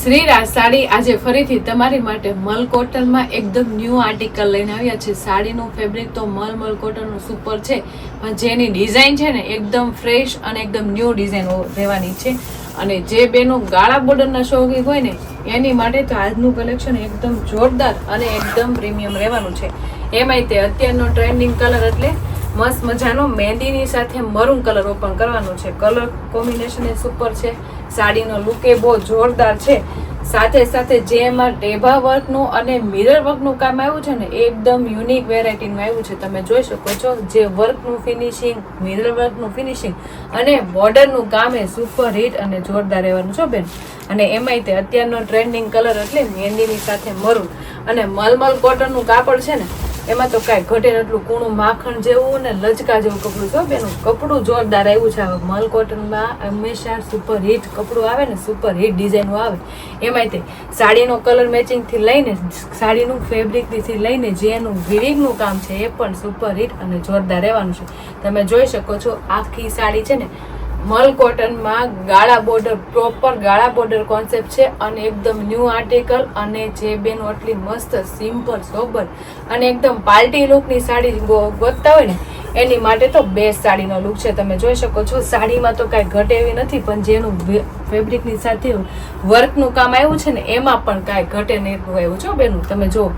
શ્રીરાજ સાડી આજે ફરીથી તમારી માટે મલ કોટનમાં એકદમ ન્યૂ આર્ટિકલ લઈને આવ્યા છે. સાડીનું ફેબ્રિક તો મલ કોટનનું સુપર છે, પણ જેની ડિઝાઇન છે ને એકદમ ફ્રેશ અને એકદમ ન્યૂ ડિઝાઇન રહેવાની છે. અને જે બેનો ગાળા બોર્ડરના શોખીન હોય ને એની માટે તો આજનું કલેક્શન એકદમ જોરદાર અને એકદમ પ્રીમિયમ રહેવાનું છે. એમાંય તે અત્યારનો ટ્રેન્ડિંગ કલર એટલે મસ્ત મજાનો મહેંદીની સાથે મરૂન કલર ઓપન કરવાનો છે. કલર કોમ્બિનેશન એ સુપર છે. સાડીનો લુક એ બહુ જોરદાર છે. સાથે સાથે જે એમાં ટેભા વર્કનું અને મિરર વર્કનું કામ આવ્યું છે ને એકદમ યુનિક વેરાયટીનું આવ્યું છે. તમે જોઈ શકો છો જે વર્કનું ફિનિશિંગ, મિરર વર્કનું ફિનિશિંગ અને બોર્ડરનું કામ એ સુપર હિટ અને જોરદાર રહેવાનું છે બેન. અને એમાંય તે અત્યારનો ટ્રેન્ડિંગ કલર એટલે મહેંદીની સાથે મરૂન અને મલમલ કોટનનું કાપડ છે ને એમાં તો કાંઈ ઘટે એટલું કૂણું માખણ જેવું ને લચકા જેવું કપડું છે બેનું. કપડું જોરદાર આવ્યું છે. મલ કોટનમાં હંમેશા સુપર હિટ કપડું આવે ને સુપર હિટ ડિઝાઇનો આવે. એમાંય તે સાડીનો કલર મેચિંગથી લઈને સાડીનું ફેબ્રિકથી લઈને જે એનું વિવિંગનું કામ છે એ પણ સુપર હિટ અને જોરદાર રહેવાનું છે. તમે જોઈ શકો છો આખી સાડી છે ને મલ કોટનમાં ગાળા બોર્ડર, પ્રોપર ગાળા બોર્ડર કોન્સેપ્ટ છે અને એકદમ ન્યૂ આર્ટિકલ. અને જે બેનો આટલી મસ્ત સિમ્પલ સોબર અને એકદમ પાર્ટી લુકની સાડી ગોતતા હોય ને એની માટે તો બેસ્ટ સાડીનો લુક છે. તમે જોઈ શકો છો સાડીમાં તો કાંઈ ઘટે એવી નથી, પણ જેનું ફેબ્રિકની સાથે વર્કનું કામ આવ્યું છે ને એમાં પણ કાંઈ ઘટે નહીં આવ્યું છે બેનું. તમે જો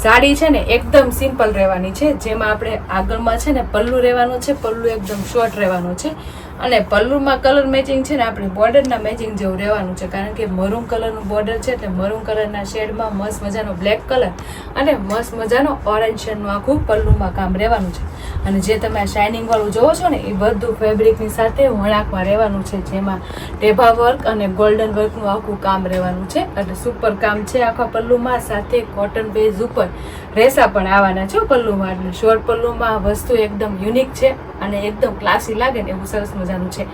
સાડી છે ને એકદમ સિમ્પલ રહેવાની છે. જેમાં આપણે આગળમાં છે ને પલ્લુ રહેવાનું છે. પલ્લુ એકદમ શોર્ટ રહેવાનું છે અને પલ્લુમાં કલર મેચિંગ છે ને આપણે બોર્ડરના મેચિંગ જેવું રહેવાનું છે. કારણ કે મરૂન કલરનું બોર્ડર છે એટલે મરૂન કલરના શેડમાં મસ્ત મજાનો બ્લેક કલર અને મસ્ત મજાનો ઓરેન્જ શેડનું આખું પલ્લુમાં કામ રહેવાનું છે. અને જે તમે આ શાઇનિંગ વાળું જોવો છો ને એ બધું ફેબ્રિકની સાથે વણાકમાં રહેવાનું છે. જેમાં ટેભા વર્ક અને ગોલ્ડન વર્કનું આખું કામ રહેવાનું છે. એટલે સુપર કામ છે આખા પલ્લુમાં. સાથે કોટન બેઝ ઉપર રેસા પણ આવવાના છે પલ્લુમાં. એટલે શોર્ટ પલ્લુમાં વસ્તુ એકદમ યુનિક છે અને એકદમ ક્લાસી લાગે ને એવું સરસ મજાનું છે.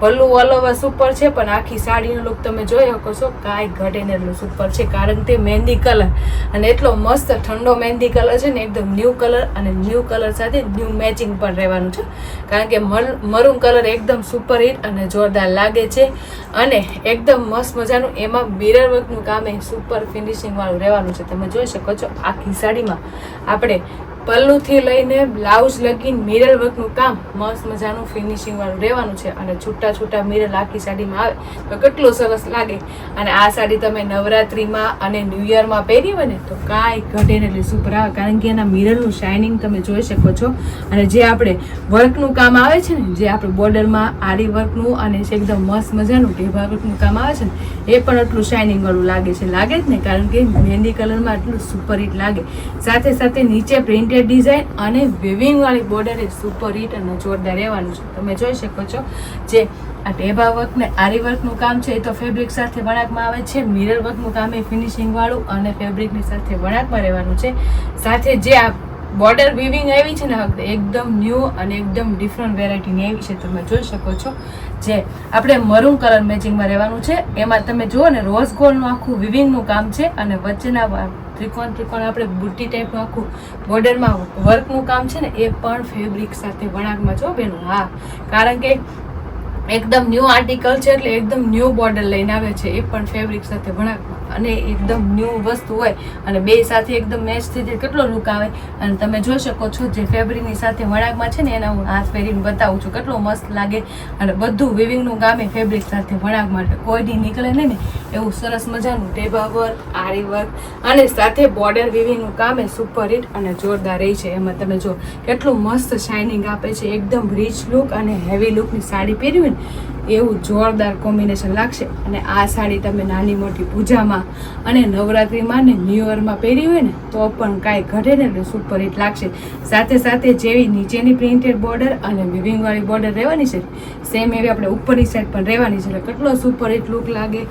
પલ્લુ ઓલ ઓવર સુપર છે, પણ આખી સાડીનો લુક તમે જોઈ શકો છો કાંઈ ઘટે ને એટલું સુપર છે. કારણ કે મહેંદી કલર અને એટલો મસ્ત ઠંડો મહેંદી કલર છે ને એકદમ ન્યૂ કલર અને ન્યૂ કલર સાથે ન્યૂ મેચિંગ પણ રહેવાનું છે. કારણ કે મરૂન કલર એકદમ સુપર હિટ અને જોરદાર લાગે છે અને એકદમ મસ્ત મજાનું એમાં મિરર વર્કનું કામ એ સુપર ફિનિશિંગ વાળું રહેવાનું છે. તમે જોઈ શકો છો આખી સાડીમાં આપણે પલ્લુથી લઈને બ્લાઉઝ લગીને મિરર વર્કનું કામ મસ્ત મજાનું ફિનિશિંગ વાળું રહેવાનું છે. અને છૂટા છૂટા મિરર આખી સાડીમાં આવે તો કેટલું સરસ લાગે. અને આ સાડી તમે નવરાત્રિમાં અને ન્યૂ યરમાં પહેરી હોય ને તો કાંઈ ઘટે ને એટલે સુપર આવે. કારણ કે એના મિરરનું શાઇનિંગ તમે જોઈ શકો છો. અને જે આપણે વર્કનું કામ આવે છે ને જે આપણે બોર્ડરમાં આરી વર્કનું અને એકદમ મસ્ત મજાનું ટેભા વર્કનું કામ આવે છે ને એ પણ એટલું શાઇનિંગ વાળું લાગે છે. લાગે જ ને, કારણ કે મહેંદી કલરમાં એટલું સુપર હિટ લાગે. સાથે સાથે નીચે પ્રિન્ટેડ ડિઝાઇન અને વિવિંગ વાળી બોર્ડર એ સુપર હિટ અને જોરદાર રહેવાનું છે. તમે જોઈ શકો છો જે આ ટેભા વર્ક ને આરી વર્કનું કામ છે એ તો ફેબ્રિક સાથે વણાકમાં આવે છે. મિરર વર્કનું કામ એ ફિનિશિંગ વાળું અને ફેબ્રિકની સાથે વણાકમાં રહેવાનું છે. સાથે જે આ બોર્ડર વિવિંગ આવી છે ને એકદમ ન્યૂ અને એકદમ ડિફરન્ટ વેરાયટીની આવી છે. તમે જોઈ શકો છો જે આપણે મરૂન કલર મેચિંગમાં રહેવાનું છે. એમાં તમે જુઓ ને રોઝ ગોલ્ડનું આખું વિવિંગનું કામ છે અને વચ્ચેના ત્રિકોણ આપણે બુટ્ટી ટાઈપનું આખું બોર્ડરમાં વર્કનું કામ છે ને એ પણ ફેબ્રિક સાથે વણાકમાં જો બેનું. હા, કારણ કે એકદમ ન્યૂ આર્ટિકલ છે એટલે એકદમ ન્યૂ બોર્ડર લઈને આવે છે. એ પણ ફેબ્રિક સાથે વણાકમાં અને એકદમ ન્યૂ વસ્તુ હોય અને બે સાથે એકદમ મેચ થઈ જાય કેટલો લુક આવે. અને તમે જોઈ શકો છો જે ફેબ્રિકની સાથે વણાકમાં છે ને એના હું હાથ પહેરીને બતાવું છું કેટલો મસ્ત લાગે. અને બધું વિવિંગનું કામ એ ફેબ્રિક સાથે વણાક માટે કોઈથી નીકળે નહીં ને એવું સરસ મજાનું ટેભા વર્ક, આરી વર્ક અને સાથે બોર્ડર વિવિંગનું કામ એ સુપર હિટ અને જોરદાર રહી છે. એમાં તમે જો કેટલું મસ્ત શાઇનિંગ આપે છે. એકદમ રીચ લુક અને હેવી લુકની સાડી પહેરી હોય ને એવું જોરદાર કોમ્બિનેશન લાગશે. અને આ સાડી તમે નાની મોટી પૂજામાં અને નવરાત્રિમાં ને ન્યૂ યરમાં પહેરી હોય ને તો પણ કાંઈ ઘટે ને એટલે સુપર હિટ લાગશે. સાથે સાથે જેવી નીચેની પ્રિન્ટેડ બોર્ડર અને વિવિંગ વાળી બોર્ડર રહેવાની છે સેમ એવી આપણે ઉપરની સાઈડ પણ રહેવાની છે. એટલે કેટલો સુપર હિટ લુક લાગે.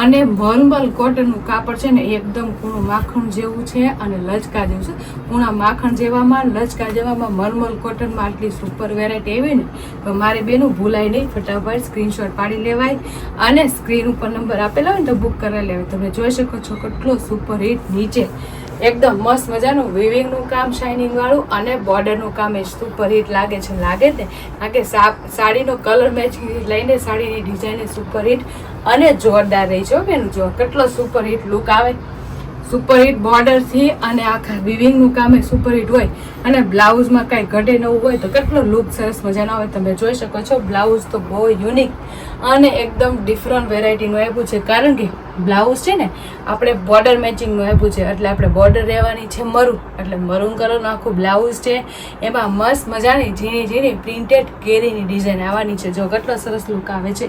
અને મલમલ કોટનનું કાપડ છે ને એકદમ કૂણું માખણ જેવું છે અને લચકા જેવું છે. કૂણા માખણ જેવામાં લચકા જેવામાં મલમલ કોટનમાં આટલી સુપર વેરાયટી આવી ને તો મારી બેનું ભૂલાય નહીં. ફટાફટ સ્ક્રીનશોટ પાડી લેવાય અને સ્ક્રીન ઉપર નંબર આપેલા હોય ને તો બુક કરાવી લેવાય. તમે જોઈ શકો છો કેટલો સુપર હિટ નીચે એકદમ મસ્ત મજાનું વિવિંગનું કામ શાઇનિંગ વાળું અને બોર્ડરનું કામ એ સુપર હિટ લાગે છે. લાગે ને કારણ કે સાડીનો કલર મેચ લઈને સાડીની ડિઝાઇન સુપર હિટ અને જોરદાર રહી છે બેન. જો કેટલો સુપર હિટ લુક આવે, સુપર હિટ બોર્ડરથી અને આખા વિવિંગનું કામ એ સુપર હિટ હોય અને બ્લાઉઝમાં કાંઈ ઘટે નવું હોય તો કેટલો લુક સરસ મજાનો આવે. તમે જોઈ શકો છો બ્લાઉઝ તો બહુ યુનિક અને એકદમ ડિફરન્ટ વેરાયટીનું આપ્યું છે, કારણ કે બ્લાઉઝ છે ને આપણે બોર્ડર મેચિંગનું આપ્યું છે, એટલે આપણે બોર્ડર રહેવાની છે મરૂન, એટલે મરૂન કલરનું આખું બ્લાઉઝ છે. એમાં મસ્ત મજાની ઝીણી ઝીણી પ્રિન્ટેડ કેરીની ડિઝાઇન આવવાની છે. જો કેટલો સરસ લુક આવે છે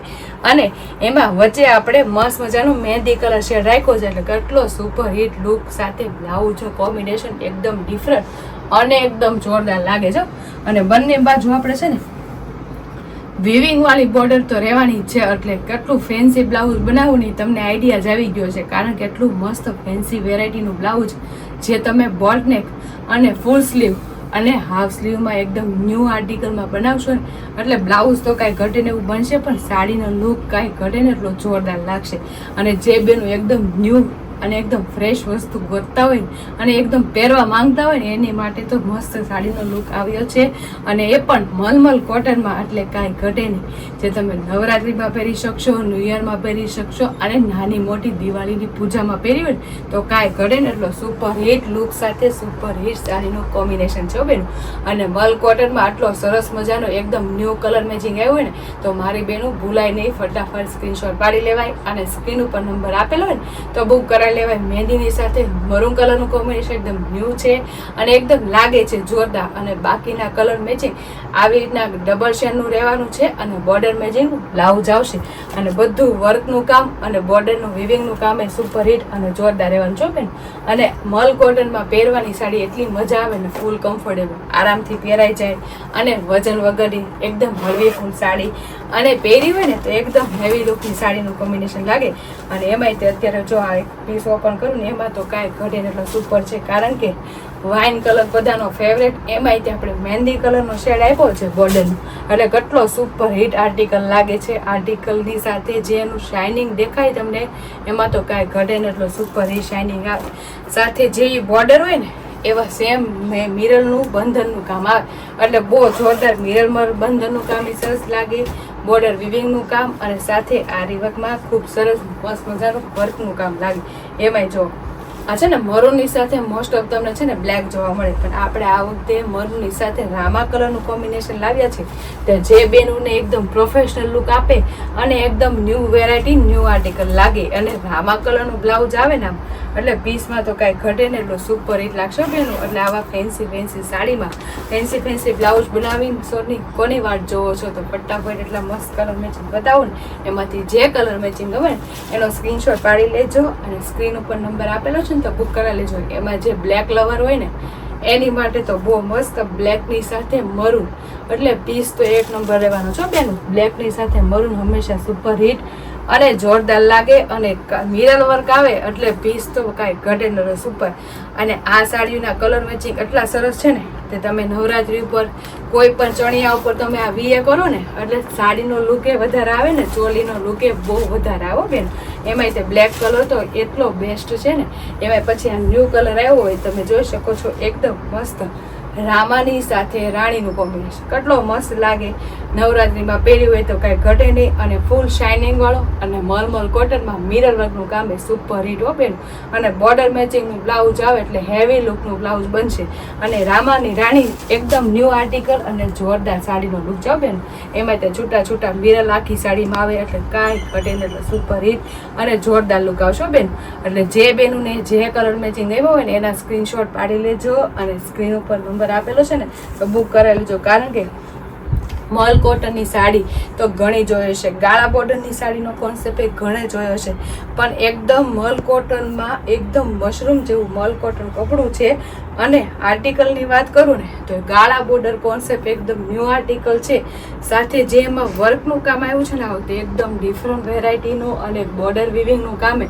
અને એમાં વચ્ચે આપણે મસ્ત મજાનું મહેંદી કલર શેડ રાખ્યો છે, એટલે કેટલો સુપર હિટ લુક સાથે બ્લાઉઝ કોમ્બિનેશન એકદમ ડિફરન્ટ અને એકદમ જોરદાર લાગે છે. અને બંને બાજુ આપણે છે ને વિવિંગ વાળી બોર્ડર તો રહેવાની જ છે, એટલે કેટલું ફેન્સી બ્લાઉઝ બનાવવું નહીં તમને આઈડિયા જ આવી ગયો છે, કારણ કે એટલું મસ્ત ફેન્સી વેરાયટીનું બ્લાઉઝ જે તમે બોટ નેક અને ફૂલ સ્લીવ અને હાફ સ્લીવમાં એકદમ ન્યૂ આર્ટિકલમાં બનાવશો ને એટલે બ્લાઉઝ તો કાંઈ ઘટે ને એવું બનશે, પણ સાડીનો લુક કાંઈ ઘટે ને એટલો જોરદાર લાગશે. અને જે બેનું એકદમ ન્યૂ અને એકદમ ફ્રેશ વસ્તુ ગોતતા હોય અને એકદમ પહેરવા માંગતા હોય ને એની માટે તો મસ્ત સાડીનો લુક આવ્યો છે. અને એ પણ મલમલ કોટનમાં, એટલે કાંઈ ઘટે નહીં. જે તમે નવરાત્રિમાં પહેરી શકશો, ન્યૂ યરમાં પહેરી શકશો અને નાની મોટી દિવાળીની પૂજામાં પહેરી હોય ને તો કાંઈ ઘટે ને એટલો સુપર હિટ લુક સાથે સુપર હિટ સાડીનું કોમ્બિનેશન છે બેન. અને મલ કોટનમાં આટલો સરસ મજાનો એકદમ ન્યૂ કલર મેચિંગ આવ્યું હોય ને તો મારી બેનું ભૂલાય નહીં, ફટાફટ સ્ક્રીનશોટ પાડી લેવાય અને સ્ક્રીન ઉપર નંબર આપેલો હોય ને તો બુક કરાવી લેવાય. મહેંદીની સાથે મરૂન કલરનું કોમ્બિનેશન એકદમ ન્યૂ છે અને એકદમ લાગે છે જોરદાર. અને બાકીના કલર મેચિંગ આવી રીતના ડબલ શેડનું રહેવાનું છે અને બોર્ડર મેચિંગનું બ્લાઉઝ આવશે અને બધું વર્કનું કામ અને બોર્ડરનું વિવિંગનું કામ એ સુપર હિટ અને જોરદાર રહેવાનું છે બેન. અને મલ કોટનમાં પહેરવાની સાડી એટલી મજા આવે ને, ફૂલ કમ્ફર્ટેબલ, આરામથી પહેરાઈ જાય અને વજન વગરની એકદમ હળવી ફૂલ સાડી અને પહેરી હોય ને તો એકદમ હેવી લુકની સાડીનું કોમ્બિનેશન લાગે. અને એમાંય તે અત્યારે જો આ પીસ ઓપન કરું ને એમાં તો કાંઈ ઘટે ને એટલો સુપર છે, કારણ કે વાઇન કલર બધાનો ફેવરેટ, એમાંય તે આપણે મહેંદી કલરનો શેડ આપ્યો છે બોર્ડરનો, એટલે કેટલો સુપર હિટ આર્ટિકલ લાગે છે. આર્ટિકલની સાથે જે એનું શાઇનિંગ દેખાય તમને એમાં તો કાંઈ ઘટે ને એટલો સુપર હિટ શાઇનિંગ આવે. સાથે જે બોર્ડર હોય ને એવા સેમ મિરરનું બંધનનું કામ આવે, એટલે બહુ જોરદાર મિરર બંધનનું કામ એ સરસ લાગે. બોર્ડર વિવિંગનું કામ અને સાથે આ રીવર્કમાં ખૂબ સરસ મસ્ત મજાનું વર્કનું કામ લાગે. એમાંય જો આ છે ને મરૂનની સાથે મોસ્ટ ઓફ તમને છે ને બ્લેક જોવા મળે, પણ આપણે આ વખતે મરૂનની સાથે રામા કલરનું કોમ્બિનેશન લાવ્યા છે, તો જે બેનોને એકદમ પ્રોફેશનલ લુક આપે અને એકદમ ન્યૂ વેરાયટી ન્યૂ આર્ટિકલ લાગે. અને રામા કલરનું બ્લાઉઝ આવે ને આમ એટલે પીસમાં તો કાંઈ ઘટે ને એટલું સુપર હિટ લાગશે બેનું. એટલે આવા ફેન્સી સાડીમાં ફેન્સી બ્લાઉઝ બનાવીને સોની કોની વાત જોવો છો, તો ફટાફટ એટલા મસ્ત કલર મેચિંગ બતાવો ને એમાંથી જે કલર મેચિંગ ગમે ને એનો સ્ક્રીનશોટ પાડી લેજો અને સ્ક્રીન ઉપર નંબર આપેલો છે ને તો બુક કરાવી લેજો. એમાં જે બ્લેક લવર હોય ને એની માટે તો બહુ મસ્ત બ્લેકની સાથે મરૂન, એટલે પીસ તો એક નંબર રહેવાનો છો બેનું. બ્લેકની સાથે મરૂન હંમેશા સુપર હિટ અને જોરદાર લાગે અને મિરર વર્ક આવે એટલે પીસ તો કાંઈ ઘટે ન સુપર. અને આ સાડીના કલર મેચિંગ એટલા સરસ છે ને તે તમે નવરાત્રી ઉપર કોઈ પણ ચણિયા ઉપર તમે આ વીએ કરો ને એટલે સાડીનો લુક એ વધારે આવે ને, ચોલીનો લુક એ બહુ વધારે આવે બેન. એમાંય તે બ્લેક કલર તો એટલો બેસ્ટ છે ને, એમાંય પછી આ ન્યૂ કલર આવ્યો હોય તમે જોઈ શકો છો એકદમ મસ્ત રામાની સાથે રાણીનું કોમ્બિનેશન કેટલો મસ્ત લાગે. નવરાત્રીમાં પહેરી હોય તો કાંઈ ઘટે નહીં અને ફૂલ શાઇનિંગ વાળો અને મલમલ કોટનમાં મિરર વર્કનું કામ એ સુપર હિટ ઓપેનું અને બોર્ડર મેચિંગનું બ્લાઉઝ આવે એટલે હેવી લુકનું બ્લાઉઝ બનશે. અને રામાની રાણી એકદમ ન્યૂ આર્ટિકલ અને જોરદાર સાડીનો લુક જાવ બેન. એમાં તે છૂટા છૂટા મિરર આખી સાડીમાં આવે એટલે કાંઈ ઘટે નહીં એટલે સુપર હિટ અને જોરદાર લુક આવશો બેન. એટલે જે બેનને જે કલર મેચિંગ આવ્યો હોય ને એના સ્ક્રીનશોટ પાડી લેજો અને સ્ક્રીન ઉપર નંબર આપેલો છે ને તો બુક કરાવી લેજો. કારણ કે મલ કોટનની સાડી તો ઘણી જોયો છે, ગાળા બોર્ડરની સાડીનો કોન્સેપ્ટ એ ઘણે જોયો છે, પણ એકદમ મલ કોટનમાં એકદમ મશરૂમ જેવું મલ કોટન કપડું છે. અને આર્ટિકલની વાત કરું ને તો ગાળા બોર્ડર કોન્સેપ્ટ એકદમ ન્યૂ આર્ટિકલ છે, સાથે જે એમાં વર્કનું કામ આવ્યું છે ને આવતું એકદમ ડિફરન્ટ વેરાયટીનું અને બોર્ડર વિવિંગનું કામ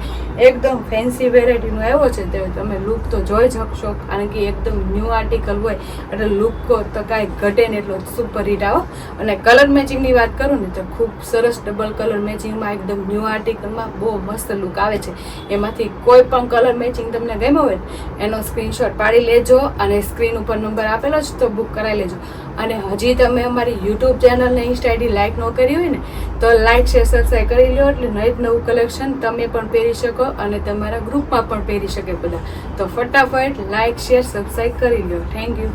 એકદમ ફેન્સી વેરાયટીનું આવ્યો છે. તો તમે લુક તો જોઈ જ શકશો, કારણ કે એકદમ ન્યૂ આર્ટિકલ હોય એટલે લુક તો કાંઈ ઘટે ને એટલો સુપર હિટ આવો. અને કલર મેચિંગની વાત કરું ને તો ખૂબ સરસ ડબલ કલર મેચિંગમાં એકદમ ન્યૂ આર્ટિકલમાં બહુ મસ્ત લુક આવે છે. એમાંથી કોઈ પણ કલર મેચિંગ તમને ગમ્યો હોય એનો સ્ક્રીનશોટ પાડી લેજો અને સ્ક્રીન ઉપર નંબર આપેલો છે તો બુક કરાવી લેજો. અને હજી તમે અમારી યુટ્યુબ ચેનલ ને ઇન્સ્ટા આઈડી લાઈક ન કરી હોય ને તો લાઈક શેર સબસ્ક્રાઈબ કરી લો, એટલે નવું કલેક્શન તમે પણ પહેરી શકો અને તમારા ગ્રુપમાં પણ પહેરી શકે બધા. તો ફટાફટ લાઈક શેર સબસ્ક્રાઈબ કરી લો. Thank you.